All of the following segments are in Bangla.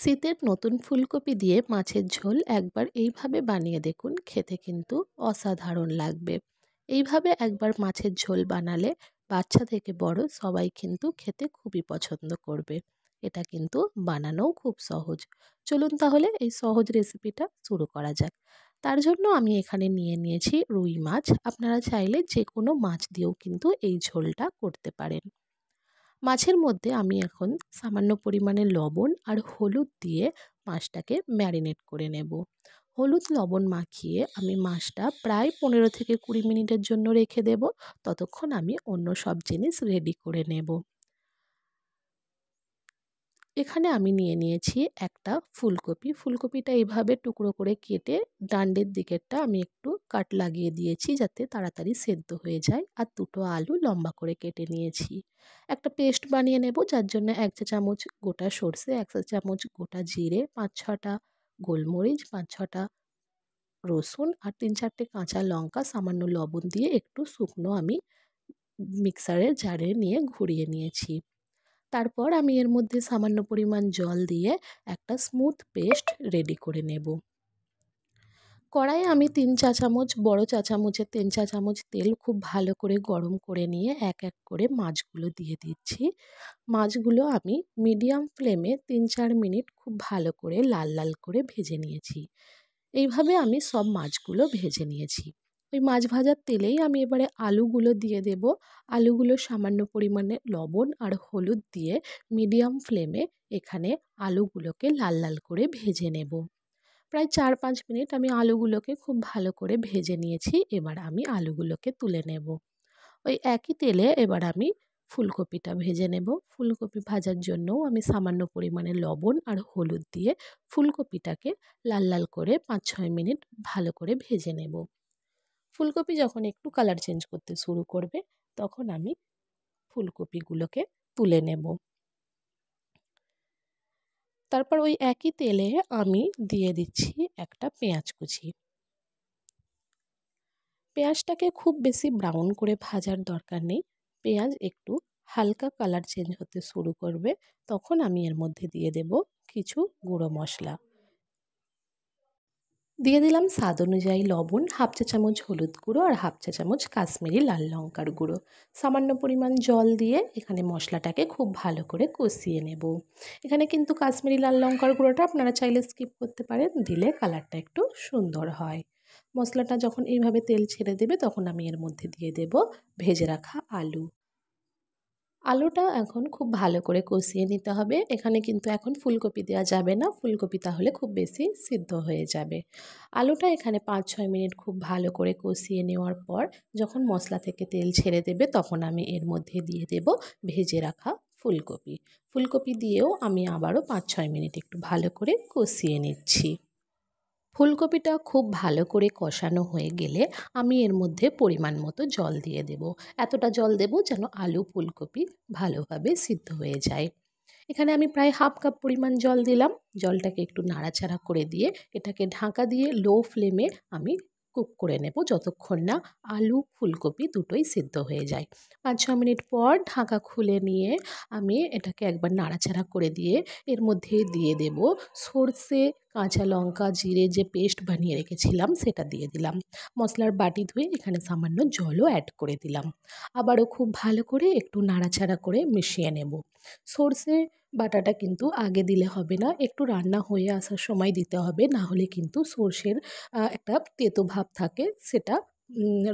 শীতের নতুন ফুলকপি দিয়ে মাছের ঝোল একবার এইভাবে বানিয়ে দেখুন, খেতে কিন্তু অসাধারণ লাগবে। এইভাবে একবার মাছের ঝোল বানালে বাচ্চা থেকে বড় সবাই কিন্তু খেতে খুবই পছন্দ করবে। এটা কিন্তু বানানোও খুব সহজ। চলুন তাহলে এই সহজ রেসিপিটা শুরু করা যাক। তার জন্য আমি এখানে নিয়ে নিয়েছি রুই মাছ। আপনারা চাইলে যে কোনো মাছ দিয়েও কিন্তু এই ঝোলটা করতে পারেন। মাছের মধ্যে আমি এখন সামান্য পরিমাণে লবণ আর হলুদ দিয়ে মাছটাকে ম্যারিনেট করে নেব। হলুদ লবণ মাখিয়ে আমি মাছটা প্রায় 15 থেকে 20 মিনিটের জন্য রেখে দেব। ততক্ষণ আমি অন্য সব জিনিস রেডি করে নেব। এখানে আমি নিয়ে নিয়েছি একটা ফুলকপি। ফুলকপিটা এইভাবে টুকরো করে কেটে ডান্ডের দিকেরটা আমি একটু কাট লাগিয়ে দিয়েছি যাতে তাড়াতাড়ি সেদ্ধ হয়ে যায়। আর দুটো আলু লম্বা করে কেটে নিয়েছি। একটা পেস্ট বানিয়ে নেব, যার জন্য 1 চা চামচ গোটা সর্ষে, 1 চা চামচ গোটা জিরে, 5-6টা গোলমরিচ, 5-6টা রসুন আর 3-4টে কাঁচা লঙ্কা সামান্য লবণ দিয়ে একটু শুকনো আমি মিক্সারের জারে নিয়ে ঘুরিয়ে নিয়েছি। তারপর আমি এর মধ্যে সামান্য পরিমাণ জল দিয়ে একটা স্মুথ পেস্ট রেডি করে নেব। কড়াইয়ে আমি 3 চা চামচ, বড় চা চামচের 3 চা চামচ তেল খুব ভালো করে গরম করে নিয়ে এক এক করে মাছগুলো দিয়ে দিচ্ছি। মাছগুলো আমি মিডিয়াম ফ্লেমে 3-4 মিনিট খুব ভালো করে লাল লাল করে ভেজে নিয়েছি। এইভাবে আমি সব মাছগুলো ভেজে নিয়েছি। ওই মাছ ভাজার তেলেই আমি এবারে আলুগুলো দিয়ে দেব। আলুগুলো সামান্য পরিমাণে লবণ আর হলুদ দিয়ে মিডিয়াম ফ্লেমে এখানে আলুগুলোকে লাল লাল করে ভেজে নেব। প্রায় 4-5 মিনিট আমি আলুগুলোকে খুব ভালো করে ভেজে নিয়েছি। এবার আমি আলুগুলোকে তুলে নেব। ওই একই তেলে এবার আমি ফুলকপিটা ভেজে নেব। ফুলকপি ভাজার জন্যও আমি সামান্য পরিমাণে লবণ আর হলুদ দিয়ে ফুলকপিটাকে লাল লাল করে 5-6 মিনিট ভালো করে ভেজে নেব। ফুলকপি যখন একটু কালার চেঞ্জ করতে শুরু করবে তখন আমি ফুলকপিগুলোকে তুলে নেব। তারপর ওই একই তেলে আমি দিয়ে দিচ্ছি একটা পেঁয়াজ কুচি। পেঁয়াজটাকে খুব বেশি ব্রাউন করে ভাজার দরকার নেই। পেঁয়াজ একটু হালকা কালার চেঞ্জ হতে শুরু করবে তখন আমি এর মধ্যে দিয়ে দেব কিছু গুঁড়ো মশলা। দিয়ে দিলাম স্বাদ অনুযায়ী লবণ, 1/2 চা চামচ হলুদ গুঁড়ো আর 1/2 চা চামচ কাশ্মীরি লাল লঙ্কার গুঁড়ো। সামান্য পরিমাণ জল দিয়ে এখানে মশলাটাকে খুব ভালো করে কষিয়ে নেব। এখানে কিন্তু কাশ্মীরি লাল লঙ্কার গুঁড়োটা আপনারা চাইলে স্কিপ করতে পারেন, দিলে কালারটা একটু সুন্দর হয়। মশলাটা যখন এইভাবে তেল ছেড়ে দেবে তখন আমি এর মধ্যে দিয়ে দেব ভেজে রাখা আলু। আলুটা এখন খুব ভালো করে কষিয়ে নিতে হবে। এখানে কিন্তু এখন ফুলকপি দেওয়া যাবে না, ফুলকপি তাহলে খুব বেশি সিদ্ধ হয়ে যাবে। আলুটা এখানে 5-6 মিনিট খুব ভালো করে কষিয়ে নেওয়ার পর যখন মশলা থেকে তেল ছেড়ে দেবে তখন আমি এর মধ্যে দিয়ে দেব ভেজে রাখা ফুলকপি। ফুলকপি দিয়েও আমি আবারও 5-6 মিনিট একটু ভালো করে কষিয়ে নিচ্ছি। ফুলকপিটা খুব ভালো করে কষানো হয়ে গেলে আমি এর মধ্যে পরিমাণ মতো জল দিয়ে দেব। এতটা জল দেব যেন আলু ফুলকপি ভালোভাবে সিদ্ধ হয়ে যায়। এখানে আমি প্রায় 1/2 কাপ পরিমাণ জল দিলাম। জলটাকে একটু নাড়াচাড়া করে দিয়ে এটাকে ঢাকা দিয়ে লো ফ্লেমে আমি কুক করে নেব যতক্ষণ না আলু ফুলকপি দুটোই সিদ্ধ হয়ে যায়। 5-6 মিনিট পর ঢাকা খুলে নিয়ে আমি এটাকে একবার নাড়াচাড়া করে দিয়ে এর মধ্যে দিয়ে দেব সর্ষে, কাঁচা লঙ্কা, জিরে যে পেস্ট বানিয়ে রেখেছিলাম সেটা দিয়ে দিলাম। মশলার বাটি ধুয়ে এখানে সামান্য জলও অ্যাড করে দিলাম। আবারও খুব ভালো করে একটু নাড়াচাড়া করে মিশিয়ে নেব। সর্ষে বাটাটা কিন্তু আগে দিলে হবে না, একটু রান্না হয়ে আসার সময় দিতে হবে, না হলে কিন্তু সর্ষের একটা তেতো ভাব থাকে সেটা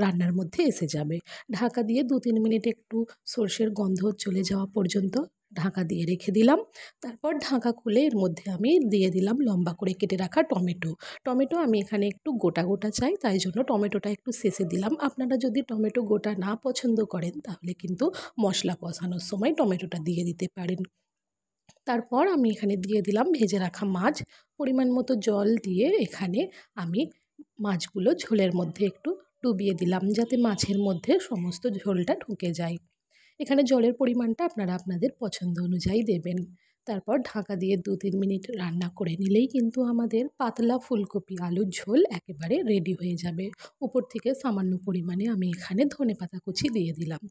রান্নার মধ্যে এসে যাবে। ঢাকা দিয়ে 2-3 মিনিট একটু সর্ষের গন্ধ চলে যাওয়া পর্যন্ত ঢাকা দিয়ে রেখে দিলাম। তারপর ঢাকা খুলে এর মধ্যে আমি দিয়ে দিলাম লম্বা করে কেটে রাখা টমেটো। টমেটো আমি এখানে একটু গোটা গোটা চাই, তাই জন্য টমেটোটা একটু শেষে দিলাম। আপনারা যদি টমেটো গোটা না পছন্দ করেন তাহলে কিন্তু মশলা কষানোর সময় টমেটোটা দিয়ে দিতে পারেন। তারপর আমি এখানে দিয়ে দিলাম ভেজে রাখা মাছ। পরিমাণ মতো জল দিয়ে এখানে আমি মাছগুলো ঝোলের মধ্যে একটু ডুবিয়ে দিলাম যাতে মাছের মধ্যে সমস্ত ঝোলটা ঢুকে যায়। এখানে জলের পরিমাণটা আপনারা আপনাদের পছন্দ অনুযায়ী দেবেন। তারপর ঢাকা দিয়ে 2-3 মিনিট রান্না করে নিলেই কিন্তু আমাদের পাতলা ফুলকপি আলুর ঝোল একেবারে রেডি হয়ে যাবে। উপর থেকে সামান্য পরিমাণে আমি এখানে ধনেপাতা কুচি দিয়ে দিলাম।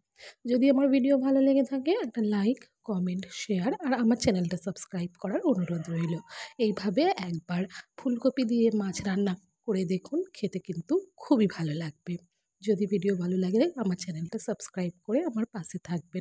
যদি আমার ভিডিও ভালো লেগে থাকে একটা লাইক, কমেন্ট, শেয়ার আর আমার চ্যানেলটা সাবস্ক্রাইব করার অনুরোধ রইল। এইভাবে একবার ফুলকপি দিয়ে মাছ রান্না করে দেখুন, খেতে কিন্তু খুবই ভালো লাগবে। যদি ভিডিও ভালো লাগে আমার চ্যানেলটা সাবস্ক্রাইব করে আমার পাশে থাকবেন।